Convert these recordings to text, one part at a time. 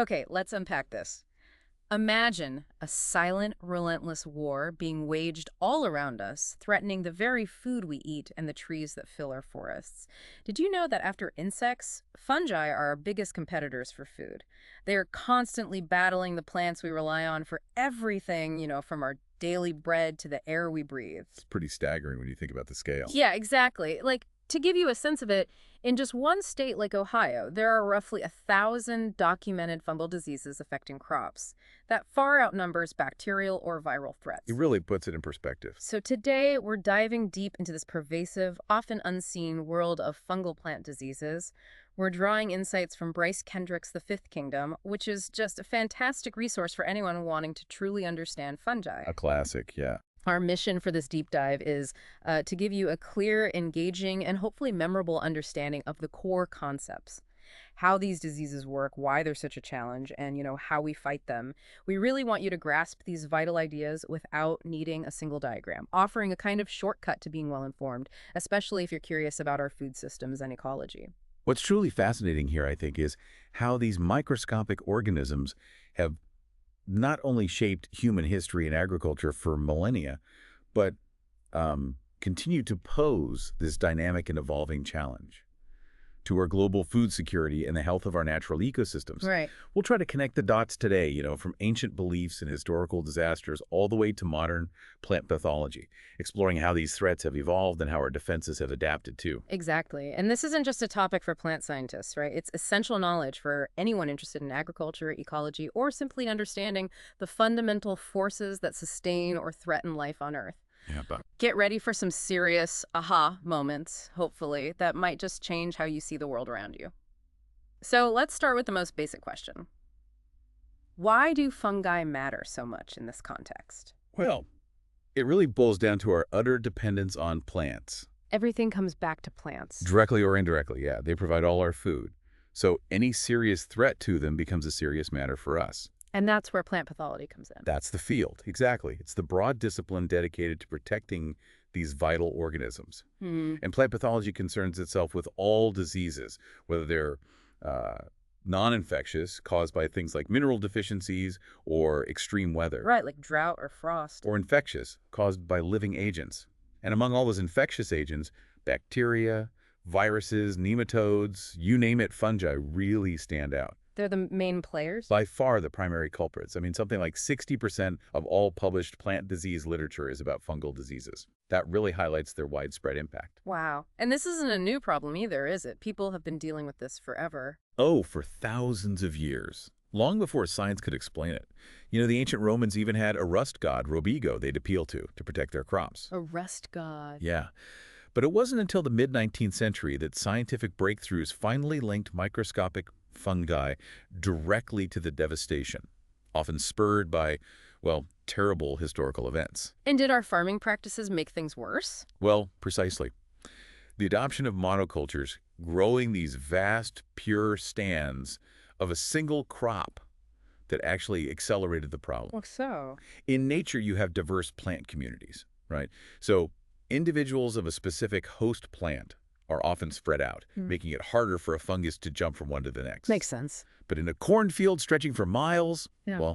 Okay, let's unpack this. Imagine a silent, relentless war being waged all around us, threatening the very food we eat and the trees that fill our forests. Did you know that after insects, fungi are our biggest competitors for food? They are constantly battling the plants we rely on for everything, from our daily bread to the air we breathe. It's pretty staggering when you think about the scale. Yeah, exactly. Like, to give you a sense of it, in just one state like Ohio, there are roughly 1,000 documented fungal diseases affecting crops. That far outnumbers bacterial or viral threats. It really puts it in perspective. So today, we're diving deep into this pervasive, often unseen world of fungal plant diseases. We're drawing insights from Bryce Kendrick's The Fifth Kingdom, which is just a fantastic resource for anyone wanting to truly understand fungi. A classic, yeah. Our mission for this deep dive is to give you a clear, engaging, and hopefully memorable understanding of the core concepts. How these diseases work, why they're such a challenge, and, how we fight them. We really want you to grasp these vital ideas without needing a single diagram, offering a kind of shortcut to being well-informed, especially if you're curious about our food systems and ecology. What's truly fascinating here, I think, is how these microscopic organisms have not only shaped human history and agriculture for millennia, but continue to pose this dynamic and evolving challenge to our global food security and the health of our natural ecosystems. Right. We'll try to connect the dots today, from ancient beliefs and historical disasters all the way to modern plant pathology, exploring how these threats have evolved and how our defenses have adapted too. Exactly. And this isn't just a topic for plant scientists, right? It's essential knowledge for anyone interested in agriculture, ecology, or simply understanding the fundamental forces that sustain or threaten life on Earth. Yeah, but Get ready for some serious aha moments, hopefully, that might just change how you see the world around you. So let's start with the most basic question. Why do fungi matter so much in this context? well, it really boils down to our utter dependence on plants. Everything comes back to plants. Directly or indirectly, yeah. They provide all our food. So any serious threat to them becomes a serious matter for us. And that's where plant pathology comes in. That's the field, exactly. It's the broad discipline dedicated to protecting these vital organisms. And plant pathology concerns itself with all diseases, whether they're non-infectious, caused by things like mineral deficiencies or extreme weather, Right, like drought or frost. or infectious, caused by living agents. And among all those infectious agents, bacteria, viruses, nematodes, you name it, fungi really stand out. They're the main players? By far the primary culprits. I mean, something like 60% of all published plant disease literature is about fungal diseases. That really highlights their widespread impact. Wow. And this isn't a new problem either, is it? People have been dealing with this forever. Oh, for thousands of years. Long before science could explain it. The ancient Romans even had a rust god, Robigo, they'd appeal to protect their crops. A rust god. Yeah. But it wasn't until the mid-19th century that scientific breakthroughs finally linked microscopic fungi directly to the devastation, often spurred by, terrible historical events. And did our farming practices make things worse? Well, precisely. The adoption of monocultures, growing these vast, pure stands of a single crop that actually accelerated the problem. Well, so? In nature, you have diverse plant communities, right? So individuals of a specific host plant are often spread out, making it harder for a fungus to jump from one to the next. Makes sense. But in a cornfield stretching for miles, Yeah.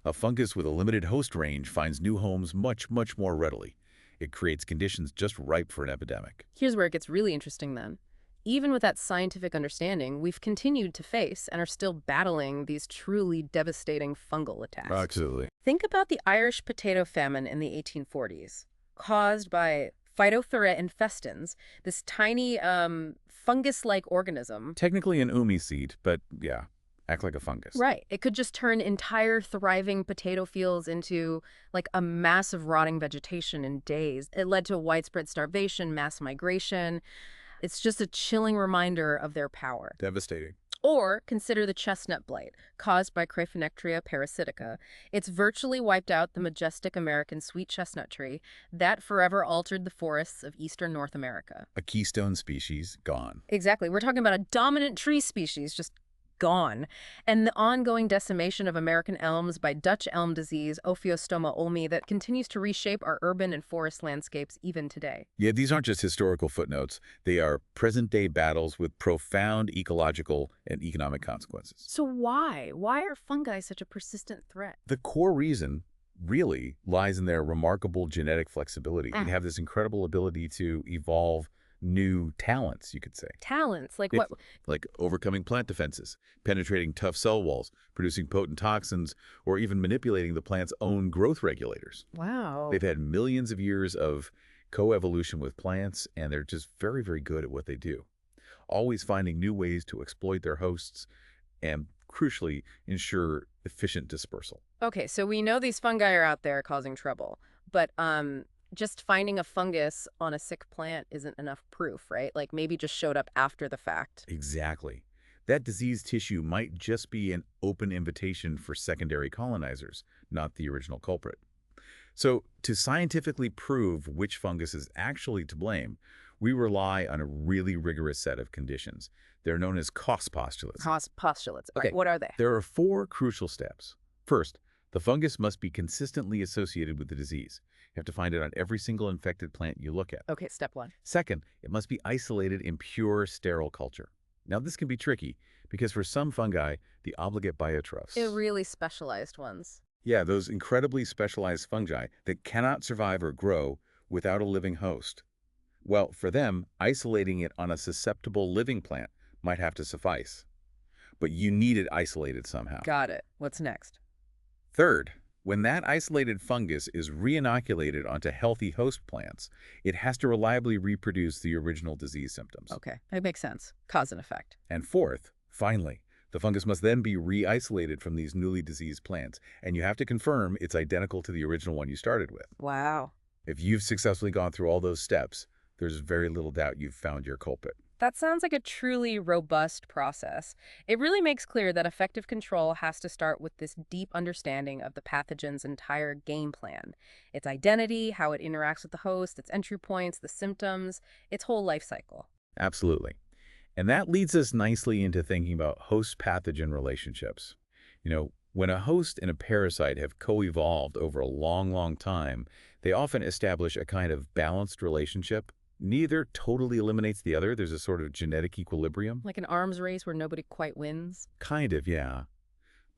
a fungus with a limited host range finds new homes much, much more readily. It creates conditions just ripe for an epidemic. Here's where it gets really interesting then. Even with that scientific understanding, we've continued to face and are still battling these truly devastating fungal attacks. Absolutely. Think about the Irish Potato Famine in the 1840s, caused by Phytophthora infestans, this tiny fungus-like organism. Technically an ulmi seed, but yeah, act like a fungus. Right. It could just turn entire thriving potato fields into like a massive rotting vegetation in days. It led to widespread starvation, mass migration. It's just a chilling reminder of their power. Devastating. Or consider the chestnut blight, caused by Cryphonectria parasitica. It's virtually wiped out the majestic American sweet chestnut tree that forever altered the forests of eastern North America. A keystone species gone. Exactly. We're talking about a dominant tree species just gone. And the ongoing decimation of American elms by Dutch elm disease, Ophiostoma ulmi, that continues to reshape our urban and forest landscapes even today. Yeah, these aren't just historical footnotes. They are present-day battles with profound ecological and economic consequences. So why? Why are fungi such a persistent threat? The core reason really lies in their remarkable genetic flexibility and Mm. have this incredible ability to evolve new talents, you could say. Talents, like It- what? Like overcoming plant defenses, penetrating tough cell walls, producing potent toxins, or even manipulating the plant's own growth regulators. Wow. They've had millions of years of coevolution with plants, and they're just very, very good at what they do, always finding new ways to exploit their hosts and, crucially, ensure efficient dispersal. Okay, so we know these fungi are out there causing trouble, but just finding a fungus on a sick plant isn't enough proof, right? Like maybe just showed up after the fact. Exactly. That diseased tissue might just be an open invitation for secondary colonizers, not the original culprit. So, to scientifically prove which fungus is actually to blame, we rely on a really rigorous set of conditions. They're known as cost postulates. Postulates. All Okay. right, what are they? There are 4 crucial steps. First, the fungus must be consistently associated with the disease. You have to find it on every single infected plant you look at. Okay, step 1. Second, it must be isolated in pure, sterile culture. Now, this can be tricky because for some fungi, the obligate biotrophs, Really specialized ones. yeah, those incredibly specialized fungi that cannot survive or grow without a living host. Well, for them, isolating it on a susceptible living plant might have to suffice. But you need it isolated somehow. Got it. What's next? Third, when that isolated fungus is reinoculated onto healthy host plants, it has to reliably reproduce the original disease symptoms. Okay, that makes sense. Cause and effect. And fourth, finally, the fungus must then be re-isolated from these newly diseased plants, and you have to confirm it's identical to the original one you started with. Wow. If you've successfully gone through all those steps, there's very little doubt you've found your culprit. That sounds like a truly robust process. It really makes clear that effective control has to start with this deep understanding of the pathogen's entire game plan. Its identity, how it interacts with the host, its entry points, the symptoms, its whole life cycle. Absolutely. And that leads us nicely into thinking about host-pathogen relationships. When a host and a parasite have co-evolved over a long, long time, they often establish a kind of balanced relationship. Neither totally eliminates the other. There's a sort of genetic equilibrium. Like an arms race where nobody quite wins? Kind of, yeah.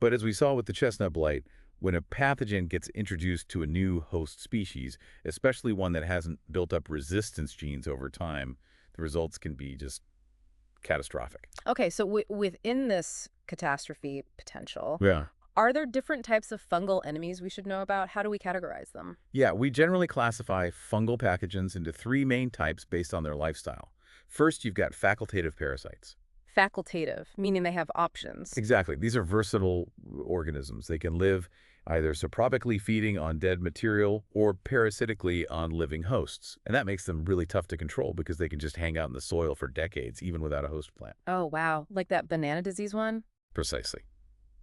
But as we saw with the chestnut blight, when a pathogen gets introduced to a new host species, especially one that hasn't built up resistance genes over time, the results can be just catastrophic. Okay, so within this catastrophe potential, Yeah. are there different types of fungal enemies we should know about? How do we categorize them? Yeah, we generally classify fungal pathogens into 3 main types based on their lifestyle. First, you've got facultative parasites. Facultative, meaning they have options. Exactly. These are versatile organisms. They can live either saprobically feeding on dead material or parasitically on living hosts. And that makes them really tough to control because they can just hang out in the soil for decades, even without a host plant. Oh, wow. Like that banana disease one? Precisely.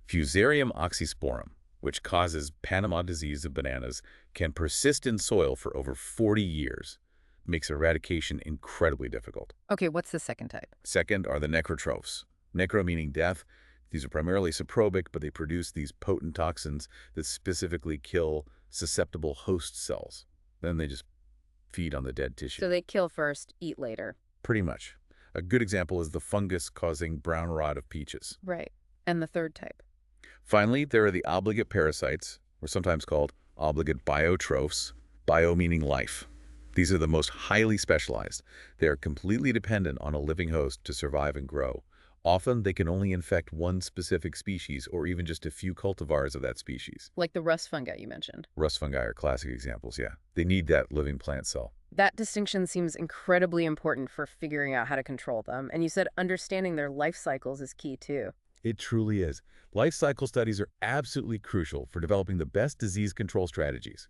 Fusarium oxysporum, which causes Panama disease of bananas, can persist in soil for over 40 years. Makes eradication incredibly difficult. Okay, what's the second type? Second are the necrotrophs. Necro meaning death. These are primarily saprobic, but they produce these potent toxins that specifically kill susceptible host cells. Then they just feed on the dead tissue. So they kill first, eat later. Pretty much. A good example is the fungus causing brown rot of peaches. Right. And the third type? Finally, there are the obligate parasites, or sometimes called obligate biotrophs, bio meaning life. These are the most highly specialized. They are completely dependent on a living host to survive and grow. Often, they can only infect one specific species or even just a few cultivars of that species. Like the rust fungi you mentioned. Rust fungi are classic examples, yeah. They need that living plant cell. That distinction seems incredibly important for figuring out how to control them. And you said understanding their life cycles is key too. It truly is. Life cycle studies are absolutely crucial for developing the best disease control strategies.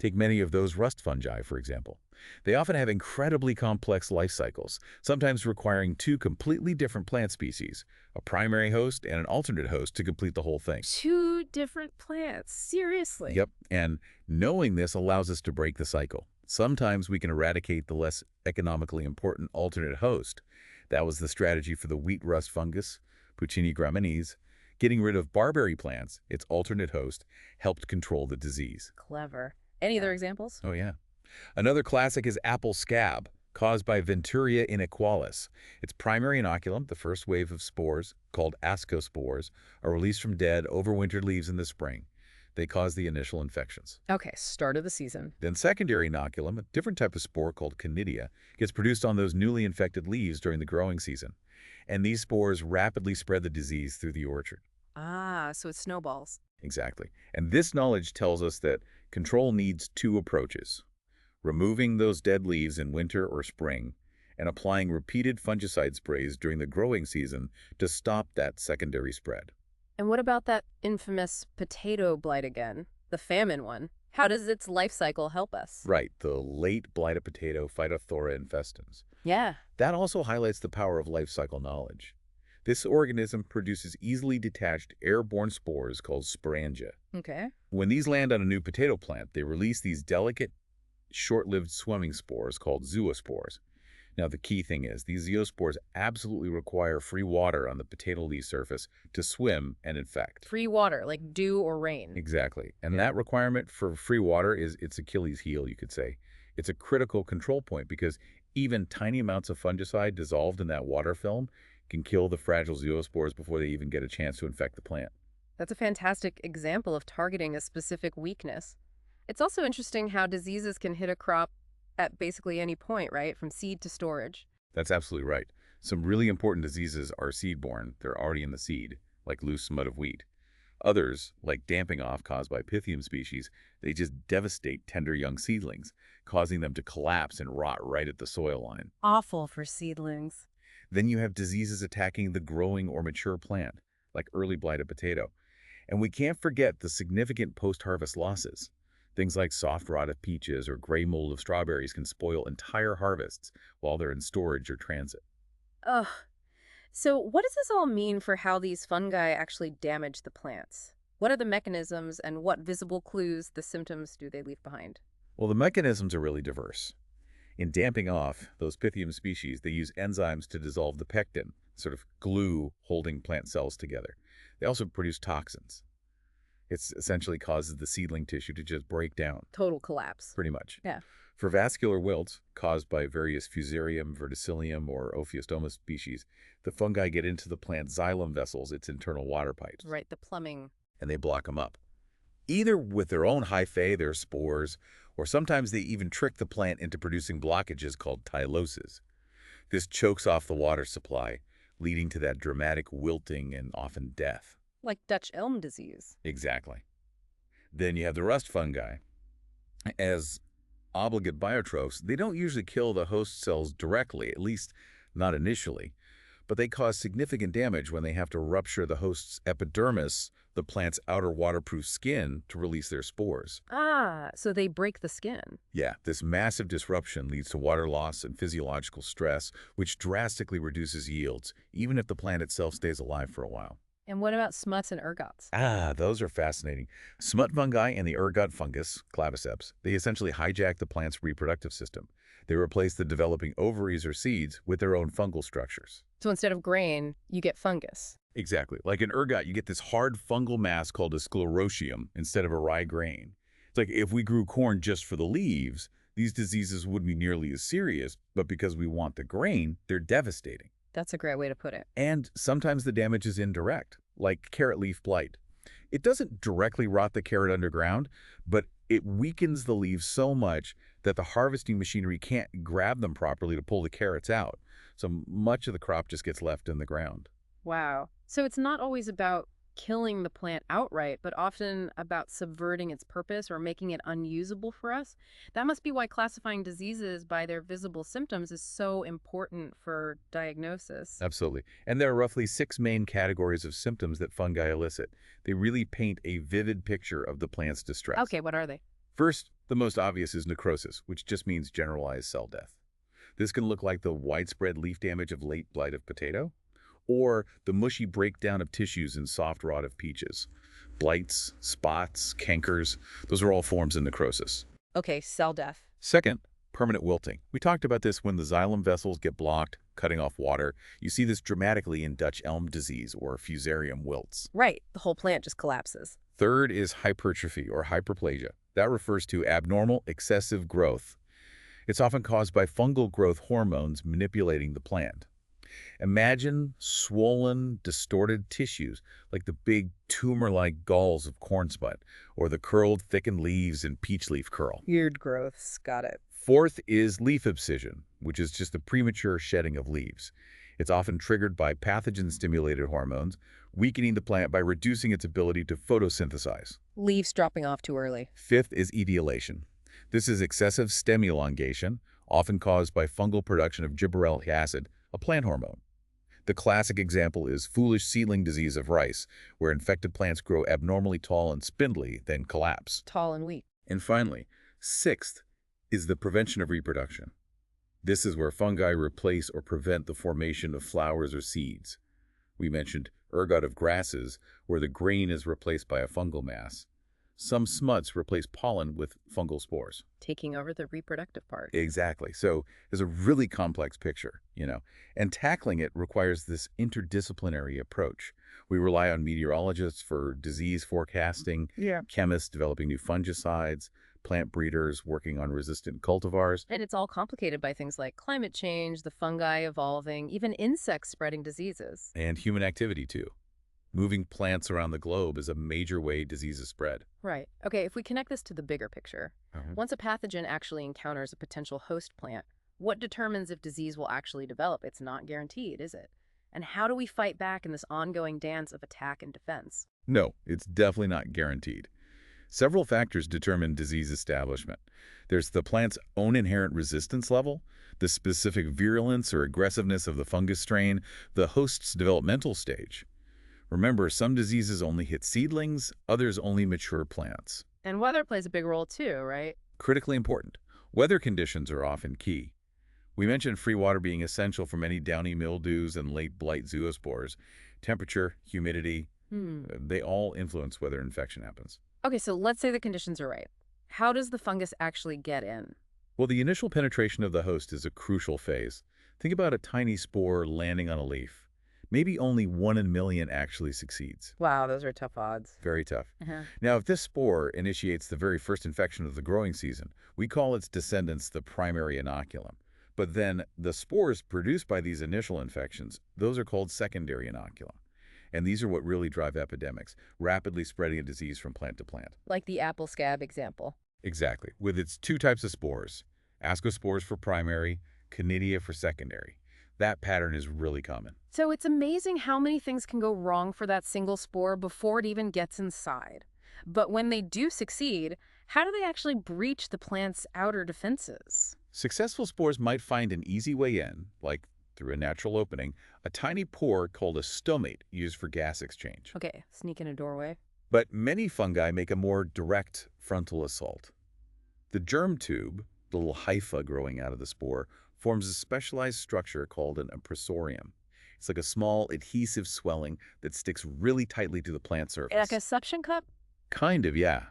Take many of those rust fungi, for example. They often have incredibly complex life cycles, sometimes requiring 2 completely different plant species, a primary host and an alternate host to complete the whole thing. 2 different plants? Seriously? Yep, and knowing this allows us to break the cycle. Sometimes we can eradicate the less economically important alternate host. That was the strategy for the wheat rust fungus, Puccinia graminis. Getting rid of barberry plants, its alternate host, helped control the disease. Clever. Any other examples? Oh, yeah. Another classic is apple scab, caused by Venturi inequalis. Its primary inoculum, the first wave of spores, called ascospores, are released from dead, overwintered leaves in the spring. They cause the initial infections. Okay, start of the season. Then secondary inoculum, a different type of spore called conidia, gets produced on those newly infected leaves during the growing season. And these spores rapidly spread the disease through the orchard. Ah, so it snowballs. Exactly. And this knowledge tells us that control needs two approaches: removing those dead leaves in winter or spring, and applying repeated fungicide sprays during the growing season to stop that secondary spread. And what about that infamous potato blight again? The famine one. How does its life cycle help us? Right, the late blight of potato, Phytophthora infestans. Yeah. That also highlights the power of life cycle knowledge. This organism produces easily detached airborne spores called sporangia. Okay. When these land on a new potato plant, they release these delicate, short-lived swimming spores called zoospores. Now, the key thing is, these zoospores absolutely require free water on the potato leaf surface to swim and infect. Free water, like dew or rain. Exactly. And that requirement for free water is its Achilles heel, you could say. It's a critical control point because even tiny amounts of fungicide dissolved in that water film can kill the fragile zoospores before they even get a chance to infect the plant. That's a fantastic example of targeting a specific weakness. It's also interesting how diseases can hit a crop at basically any point, right? From seed to storage. That's absolutely right. Some really important diseases are seed-borne. They're already in the seed, like loose mud of wheat. Others, like damping off caused by Pythium species, they just devastate tender young seedlings, causing them to collapse and rot right at the soil line. Awful for seedlings. Then you have diseases attacking the growing or mature plant, like early blight of potato. And we can't forget the significant post-harvest losses. Things like soft rot of peaches or gray mold of strawberries can spoil entire harvests while they're in storage or transit. Ugh. So what does this all mean for how these fungi actually damage the plants? What are the mechanisms and what visible clues, the symptoms, do they leave behind? Well, the mechanisms are really diverse. In damping off those Pythium species, they use enzymes to dissolve the pectin, sort of glue holding plant cells together. They also produce toxins. It essentially causes the seedling tissue to just break down. Total collapse. Pretty much. Yeah. For vascular wilts caused by various Fusarium, Verticillium, or Ophiostoma species, the fungi get into the plant's xylem vessels, its internal water pipes. Right, the plumbing. And they block them up. Either with their own hyphae, their spores, or sometimes they even trick the plant into producing blockages called tyloses. This chokes off the water supply, leading to that dramatic wilting and often death. Like Dutch elm disease. Exactly. Then you have the rust fungi. As obligate biotrophs, they don't usually kill the host cells directly, at least not initially, but they cause significant damage when they have to rupture the host's epidermis, the plant's outer waterproof skin, to release their spores. Ah, so they break the skin. Yeah, this massive disruption leads to water loss and physiological stress, which drastically reduces yields, even if the plant itself stays alive for a while. And what about smuts and ergots? Ah, those are fascinating. Smut fungi and the ergot fungus, claviceps, they essentially hijack the plant's reproductive system. They replace the developing ovaries or seeds with their own fungal structures. So instead of grain, you get fungus. Exactly. Like in ergot, you get this hard fungal mass called a sclerotium instead of a rye grain. It's like if we grew corn just for the leaves, these diseases wouldn't be nearly as serious, but because we want the grain, they're devastating. That's a great way to put it. And sometimes the damage is indirect, like carrot leaf blight. It doesn't directly rot the carrot underground, but it weakens the leaves so much that the harvesting machinery can't grab them properly to pull the carrots out. So much of the crop just gets left in the ground. Wow. So it's not always about killing the plant outright, but often about subverting its purpose or making it unusable for us. That must be why classifying diseases by their visible symptoms is so important for diagnosis. Absolutely. And there are roughly 6 main categories of symptoms that fungi elicit. They really paint a vivid picture of the plant's distress. Okay, what are they? First, the most obvious is necrosis, which just means generalized cell death. This can look like the widespread leaf damage of late blight of potato, or the mushy breakdown of tissues and soft rot of peaches. Blights, spots, cankers, those are all forms of necrosis. Okay, cell death. Second, permanent wilting. We talked about this when the xylem vessels get blocked, cutting off water. You see this dramatically in Dutch elm disease or Fusarium wilts. Right, the whole plant just collapses. Third is hypertrophy or hyperplasia. That refers to abnormal, excessive growth. It's often caused by fungal growth hormones manipulating the plant. Imagine swollen, distorted tissues like the big tumor-like galls of cornsput or the curled, thickened leaves in peach leaf curl. Weird growths, got it. Fourth is leaf abscission, which is just a premature shedding of leaves. It's often triggered by pathogen-stimulated hormones, weakening the plant by reducing its ability to photosynthesize. Leaves dropping off too early. Fifth is etiolation. This is excessive stem elongation, often caused by fungal production of gibberellic acid, a plant hormone. The classic example is foolish seedling disease of rice, where infected plants grow abnormally tall and spindly, then collapse. Tall and weak. And finally, sixth is the prevention of reproduction. This is where fungi replace or prevent the formation of flowers or seeds. We mentioned ergot of grasses, where the grain is replaced by a fungal mass. Some smuts replace pollen with fungal spores. Taking over the reproductive part. Exactly. So there's a really complex picture, and tackling it requires this interdisciplinary approach. We rely on meteorologists for disease forecasting, chemists developing new fungicides, plant breeders working on resistant cultivars. And it's all complicated by things like climate change, the fungi evolving, even insects spreading diseases. And human activity, too. Moving plants around the globe is a major way diseases spread. Right. Okay, if we connect this to the bigger picture, once a pathogen actually encounters a potential host plant, what determines if disease will actually develop? It's not guaranteed, is it? And how do we fight back in this ongoing dance of attack and defense? No, it's definitely not guaranteed. Several factors determine disease establishment. There's the plant's own inherent resistance level, the specific virulence or aggressiveness of the fungus strain, the host's developmental stage. Remember, some diseases only hit seedlings, others only mature plants. And weather plays a big role too, right? Critically important. Weather conditions are often key. We mentioned free water being essential for many downy mildews and late blight zoospores. Temperature, humidity, they all influence whether infection happens. Okay, so let's say the conditions are right. How does the fungus actually get in? Well, the initial penetration of the host is a crucial phase. Think about a tiny spore landing on a leaf. Maybe only 1 in a million actually succeeds. Wow, those are tough odds. Very tough. Now, if this spore initiates the very first infection of the growing season, we call its descendants the primary inoculum. But then the spores produced by these initial infections, those are called secondary inoculum. And these are what really drive epidemics, rapidly spreading a disease from plant to plant. Like the apple scab example. Exactly, with its 2 types of spores, ascospores for primary, conidia for secondary. That pattern is really common. So it's amazing how many things can go wrong for that single spore before it even gets inside. But when they do succeed, how do they actually breach the plant's outer defenses? Successful spores might find an easy way in, like through a natural opening, a tiny pore called a stomate used for gas exchange. Okay, sneak in a doorway. But many fungi make a more direct frontal assault. The germ tube, the little hypha growing out of the spore, forms a specialized structure called an impressorium. It's like a small adhesive swelling that sticks really tightly to the plant surface. Like a suction cup? Kind of, yeah.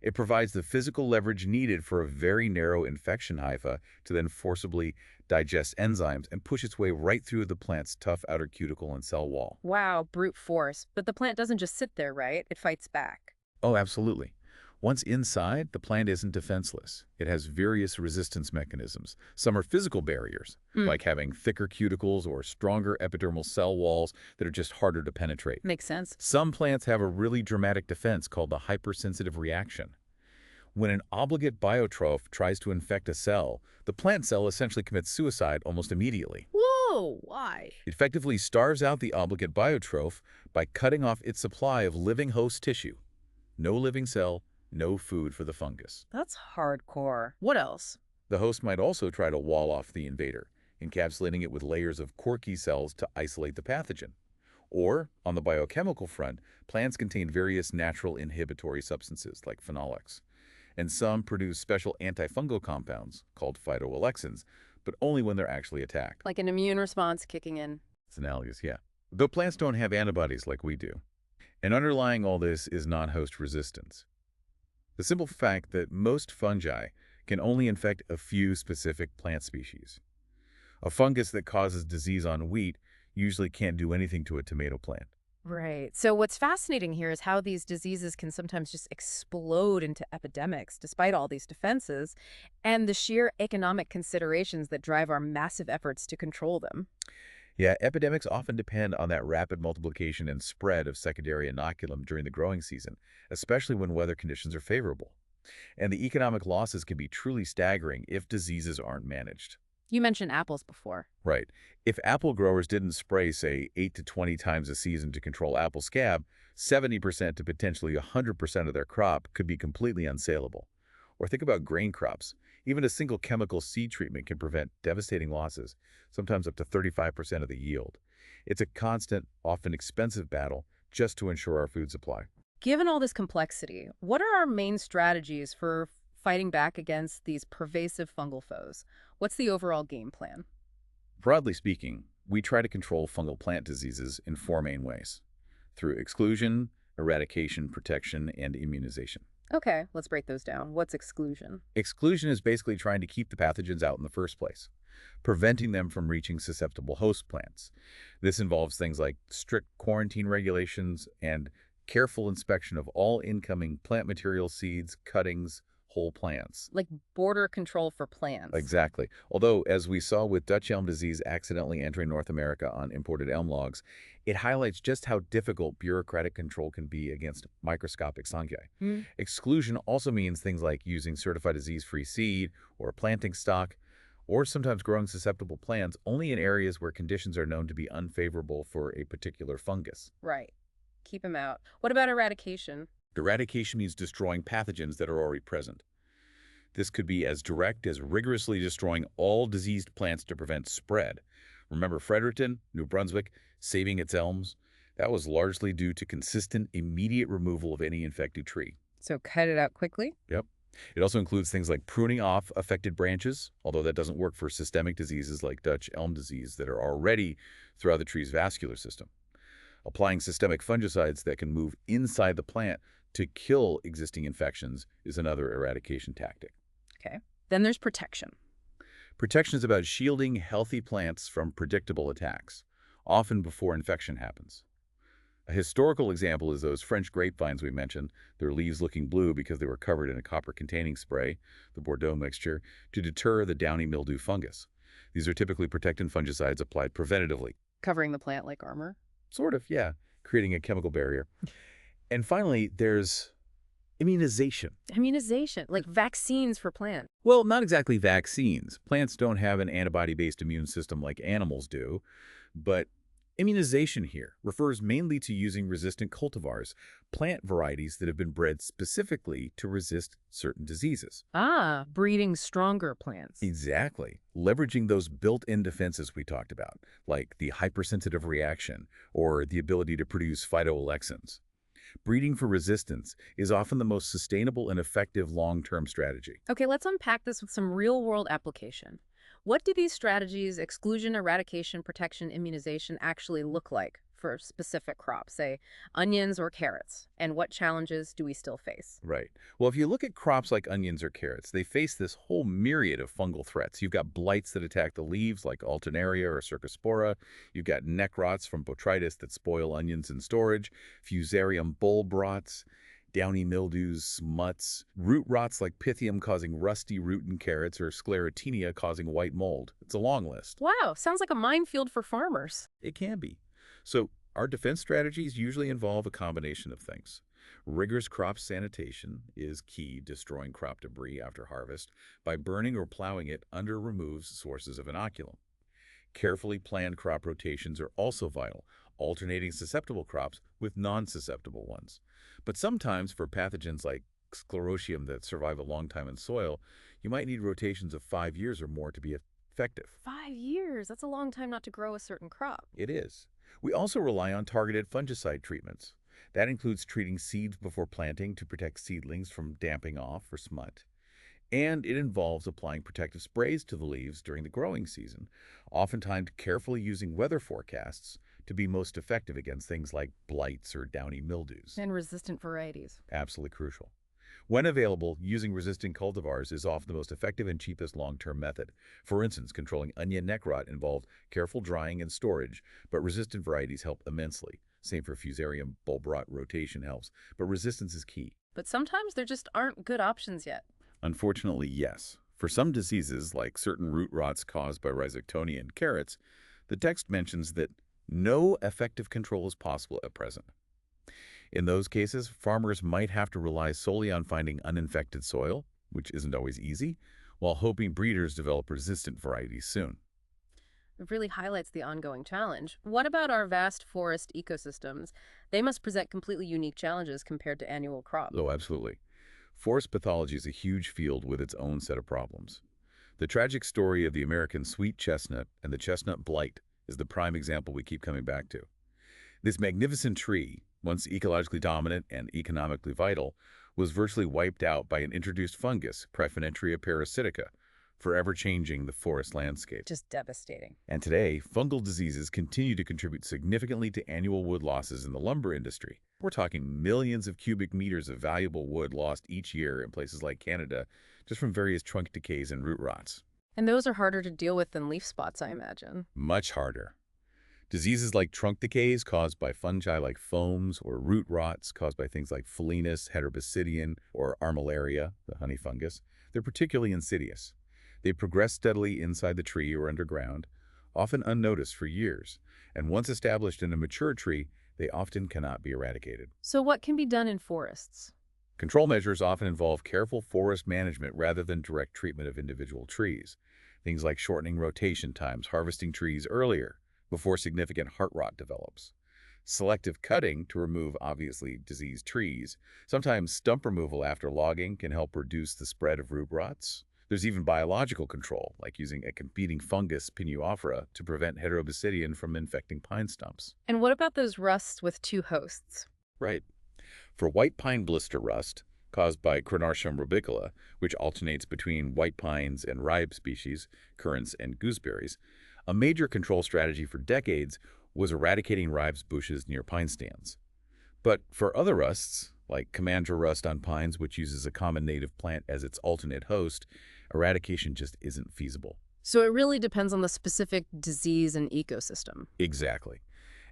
It provides the physical leverage needed for a very narrow infection hypha to then forcibly digest enzymes and push its way right through the plant's tough outer cuticle and cell wall. Wow, brute force. But the plant doesn't just sit there, right? It fights back. Oh, absolutely. Once inside, the plant isn't defenseless. It has various resistance mechanisms. Some are physical barriers, like having thicker cuticles or stronger epidermal cell walls that are just harder to penetrate. Makes sense. Some plants have a really dramatic defense called the hypersensitive reaction. When an obligate biotroph tries to infect a cell, the plant cell essentially commits suicide almost immediately. Whoa, why? It effectively starves out the obligate biotroph by cutting off its supply of living host tissue. No living cell, no food for the fungus. That's hardcore. What else? The host might also try to wall off the invader, encapsulating it with layers of Corky cells to isolate the pathogen. Or, on the biochemical front, plants contain various natural inhibitory substances like phenolics. And some produce special antifungal compounds called phytoalexins, but only when they're actually attacked. Like an immune response kicking in. It's analogous, yeah. Though plants don't have antibodies like we do. And underlying all this is non-host resistance. The simple fact that most fungi can only infect a few specific plant species. A fungus that causes disease on wheat usually can't do anything to a tomato plant. Right. So what's fascinating here is how these diseases can sometimes just explode into epidemics despite all these defenses and the sheer economic considerations that drive our massive efforts to control them. Yeah, epidemics often depend on that rapid multiplication and spread of secondary inoculum during the growing season, especially when weather conditions are favorable. And the economic losses can be truly staggering if diseases aren't managed. You mentioned apples before. Right. If apple growers didn't spray, say, 8 to 20 times a season to control apple scab, 70% to potentially 100% of their crop could be completely unsaleable. Or think about grain crops. Even a single chemical seed treatment can prevent devastating losses, sometimes up to 35% of the yield. It's a constant, often expensive battle just to ensure our food supply. Given all this complexity, what are our main strategies for fighting back against these pervasive fungal foes? What's the overall game plan? Broadly speaking, we try to control fungal plant diseases in four main ways: through exclusion, eradication, protection, and immunization. Okay, let's break those down. What's exclusion? Exclusion is basically trying to keep the pathogens out in the first place, preventing them from reaching susceptible host plants. This involves things like strict quarantine regulations and careful inspection of all incoming plant material, seeds, cuttings, whole plants. Like border control for plants. Exactly. Although, as we saw with Dutch elm disease accidentally entering North America on imported elm logs, it highlights just how difficult bureaucratic control can be against microscopic fungi. Hmm. Exclusion also means things like using certified disease-free seed or planting stock, or sometimes growing susceptible plants only in areas where conditions are known to be unfavorable for a particular fungus. Right. Keep them out. What about eradication? Eradication means destroying pathogens that are already present. This could be as direct as rigorously destroying all diseased plants to prevent spread. Remember Fredericton, New Brunswick, saving its elms? That was largely due to consistent, immediate removal of any infected tree. So cut it out quickly? Yep. It also includes things like pruning off affected branches, although that doesn't work for systemic diseases like Dutch elm disease that are already throughout the tree's vascular system. Applying systemic fungicides that can move inside the plant to kill existing infections is another eradication tactic. Okay. Then there's protection. Protection is about shielding healthy plants from predictable attacks, often before infection happens. A historical example is those French grapevines we mentioned, their leaves looking blue because they were covered in a copper-containing spray, the Bordeaux mixture, to deter the downy mildew fungus. These are typically protectant fungicides applied preventatively. Covering the plant like armor? Sort of, yeah, creating a chemical barrier. And finally, there's immunization. Immunization, like vaccines for plants. Well, not exactly vaccines. Plants don't have an antibody-based immune system like animals do, but immunization here refers mainly to using resistant cultivars, plant varieties that have been bred specifically to resist certain diseases. Ah, breeding stronger plants. Exactly. Leveraging those built-in defenses we talked about, like the hypersensitive reaction or the ability to produce phytoalexins. Breeding for resistance is often the most sustainable and effective long-term strategy. Okay, let's unpack this with some real-world application. What do these strategies, exclusion, eradication, protection, immunization, actually look like for specific crops, say onions or carrots? And what challenges do we still face? Right. Well, if you look at crops like onions or carrots, they face this whole myriad of fungal threats. You've got blights that attack the leaves like alternaria or cercospora. You've got neck rots from botrytis that spoil onions in storage, Fusarium bulb rots, downy mildews, smuts, root rots like Pythium causing rusty root in carrots, or Sclerotinia causing white mold. It's a long list. Wow, sounds like a minefield for farmers. It can be. So our defense strategies usually involve a combination of things. Rigorous crop sanitation is key, destroying crop debris after harvest by burning or plowing it under removes sources of inoculum. Carefully planned crop rotations are also vital, alternating susceptible crops with non-susceptible ones. But sometimes for pathogens like Sclerotium that survive a long time in soil, you might need rotations of 5 years or more to be effective. 5 years? That's a long time not to grow a certain crop. It is. We also rely on targeted fungicide treatments. That includes treating seeds before planting to protect seedlings from damping off or smut. And it involves applying protective sprays to the leaves during the growing season, oftentimes carefully using weather forecasts to be most effective against things like blights or downy mildews. And resistant varieties. Absolutely crucial. When available, using resistant cultivars is often the most effective and cheapest long-term method. For instance, controlling onion neck rot involved careful drying and storage, but resistant varieties help immensely. Same for Fusarium, bulb rot rotation helps, but resistance is key. But sometimes there just aren't good options yet. Unfortunately, yes. For some diseases, like certain root rots caused by Rhizoctonia in carrots, the text mentions that no effective control is possible at present. In those cases, farmers might have to rely solely on finding uninfected soil, which isn't always easy, while hoping breeders develop resistant varieties soon. It really highlights the ongoing challenge. What about our vast forest ecosystems? They must present completely unique challenges compared to annual crop. Oh, absolutely. Forest pathology is a huge field with its own set of problems. The tragic story of the American sweet chestnut and the chestnut blight is the prime example we keep coming back to. This magnificent tree, once ecologically dominant and economically vital, was virtually wiped out by an introduced fungus, Cryphonectria parasitica, forever changing the forest landscape. Just devastating. And today, fungal diseases continue to contribute significantly to annual wood losses in the lumber industry. We're talking millions of cubic meters of valuable wood lost each year in places like Canada, just from various trunk decays and root rots. And those are harder to deal with than leaf spots, I imagine. Much harder. Diseases like trunk decays caused by fungi like foams, or root rots caused by things like Phelinus, Heterbasidian, or Armillaria, the honey fungus, they're particularly insidious. They progress steadily inside the tree or underground, often unnoticed for years, and once established in a mature tree, they often cannot be eradicated. So what can be done in forests? Control measures often involve careful forest management rather than direct treatment of individual trees. Things like shortening rotation times, harvesting trees earlier before significant heart rot develops. Selective cutting to remove obviously diseased trees. Sometimes stump removal after logging can help reduce the spread of root rots. There's even biological control, like using a competing fungus, Phytophthora, to prevent Heterbasidian from infecting pine stumps. And what about those rusts with two hosts? Right. For white pine blister rust, caused by Cryphonectria rubicola, which alternates between white pines and ripe species, currants and gooseberries, a major control strategy for decades was eradicating ribes bushes near pine stands. But for other rusts, like Commandra rust on pines, which uses a common native plant as its alternate host, eradication just isn't feasible. So it really depends on the specific disease and ecosystem. Exactly.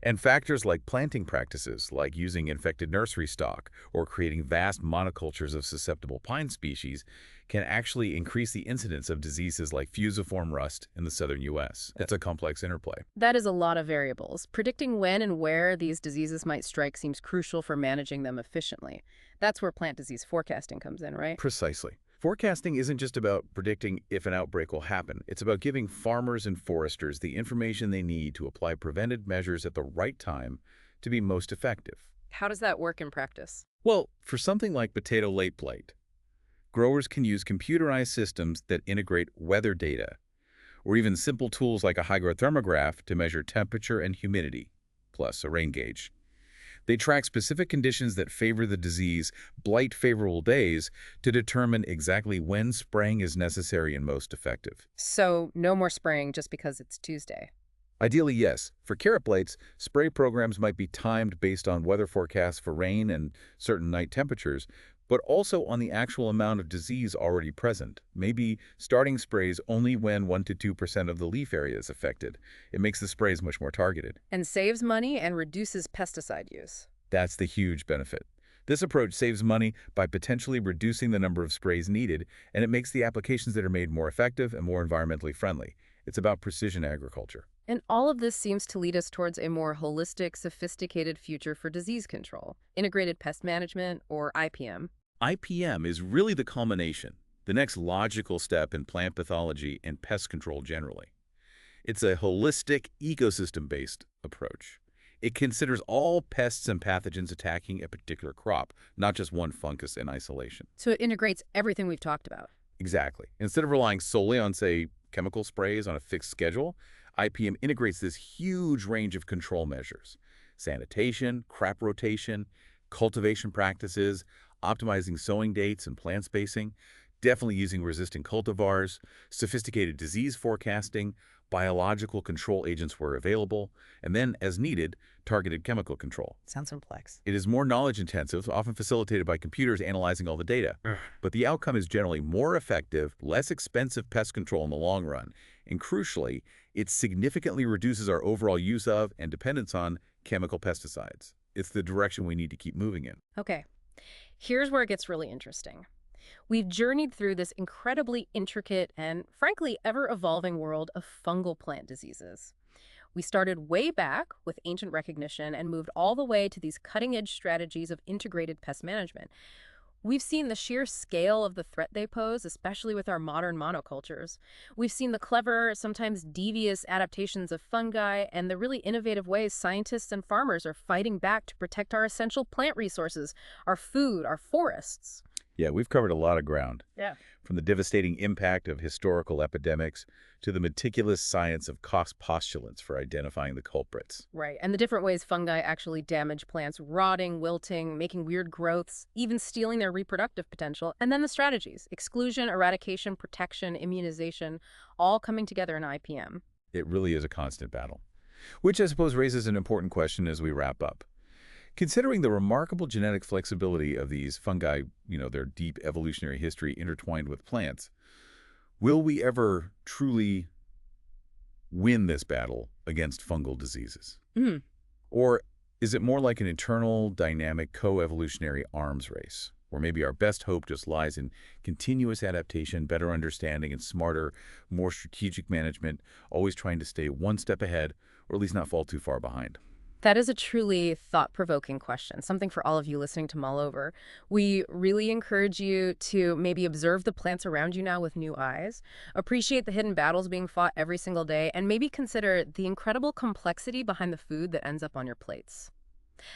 And factors like planting practices, like using infected nursery stock or creating vast monocultures of susceptible pine species, can actually increase the incidence of diseases like fusiform rust in the southern U.S. It's a complex interplay. That is a lot of variables. Predicting when and where these diseases might strike seems crucial for managing them efficiently. That's where plant disease forecasting comes in, right? Precisely. Forecasting isn't just about predicting if an outbreak will happen. It's about giving farmers and foresters the information they need to apply preventive measures at the right time to be most effective. How does that work in practice? Well, for something like potato late blight, growers can use computerized systems that integrate weather data, or even simple tools like a hygrothermograph to measure temperature and humidity, plus a rain gauge. They track specific conditions that favor the disease, blight favorable days, to determine exactly when spraying is necessary and most effective. So no more spraying just because it's Tuesday. Ideally, yes. For carrot blights, spray programs might be timed based on weather forecasts for rain and certain night temperatures, but also on the actual amount of disease already present. Maybe starting sprays only when 1 to 2% of the leaf area is affected. It makes the sprays much more targeted. And saves money and reduces pesticide use. That's the huge benefit. This approach saves money by potentially reducing the number of sprays needed, and it makes the applications that are made more effective and more environmentally friendly. It's about precision agriculture. And all of this seems to lead us towards a more holistic, sophisticated future for disease control, integrated pest management, or IPM. IPM is really the culmination, the next logical step in plant pathology and pest control generally. It's a holistic, ecosystem-based approach. It considers all pests and pathogens attacking a particular crop, not just one fungus in isolation. So it integrates everything we've talked about. Exactly. Instead of relying solely on, say, chemical sprays on a fixed schedule, IPM integrates this huge range of control measures: sanitation, crop rotation, cultivation practices, optimizing sowing dates and plant spacing, definitely using resistant cultivars, sophisticated disease forecasting, biological control agents were available, and then, as needed, targeted chemical control. Sounds complex. It is more knowledge-intensive, often facilitated by computers analyzing all the data. Ugh. But the outcome is generally more effective, less expensive pest control in the long run. And crucially, it significantly reduces our overall use of and dependence on chemical pesticides. It's the direction we need to keep moving in. Okay, here's where it gets really interesting. We've journeyed through this incredibly intricate and, frankly, ever-evolving world of fungal plant diseases. We started way back with ancient recognition and moved all the way to these cutting-edge strategies of integrated pest management. We've seen the sheer scale of the threat they pose, especially with our modern monocultures. We've seen the clever, sometimes devious adaptations of fungi and the really innovative ways scientists and farmers are fighting back to protect our essential plant resources, our food, our forests. Yeah, we've covered a lot of ground. Yeah. From the devastating impact of historical epidemics to the meticulous science of cost postulates for identifying the culprits. Right, and the different ways fungi actually damage plants, rotting, wilting, making weird growths, even stealing their reproductive potential, and then the strategies, exclusion, eradication, protection, immunization, all coming together in IPM. It really is a constant battle. Which I suppose raises an important question as we wrap up. Considering the remarkable genetic flexibility of these fungi, their deep evolutionary history intertwined with plants, will we ever truly win this battle against fungal diseases? Mm. Or is it more like an internal, dynamic, co-evolutionary arms race, where maybe our best hope just lies in continuous adaptation, better understanding, and smarter, more strategic management, always trying to stay one step ahead, or at least not fall too far behind? That is a truly thought-provoking question, something for all of you listening to mull over. We really encourage you to maybe observe the plants around you now with new eyes, appreciate the hidden battles being fought every single day, and maybe consider the incredible complexity behind the food that ends up on your plates.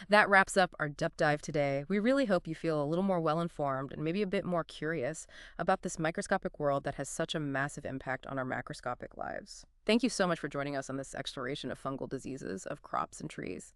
That wraps up our deep dive today. We really hope you feel a little more well-informed and maybe a bit more curious about this microscopic world that has such a massive impact on our macroscopic lives. Thank you so much for joining us on this exploration of fungal diseases of crops and trees.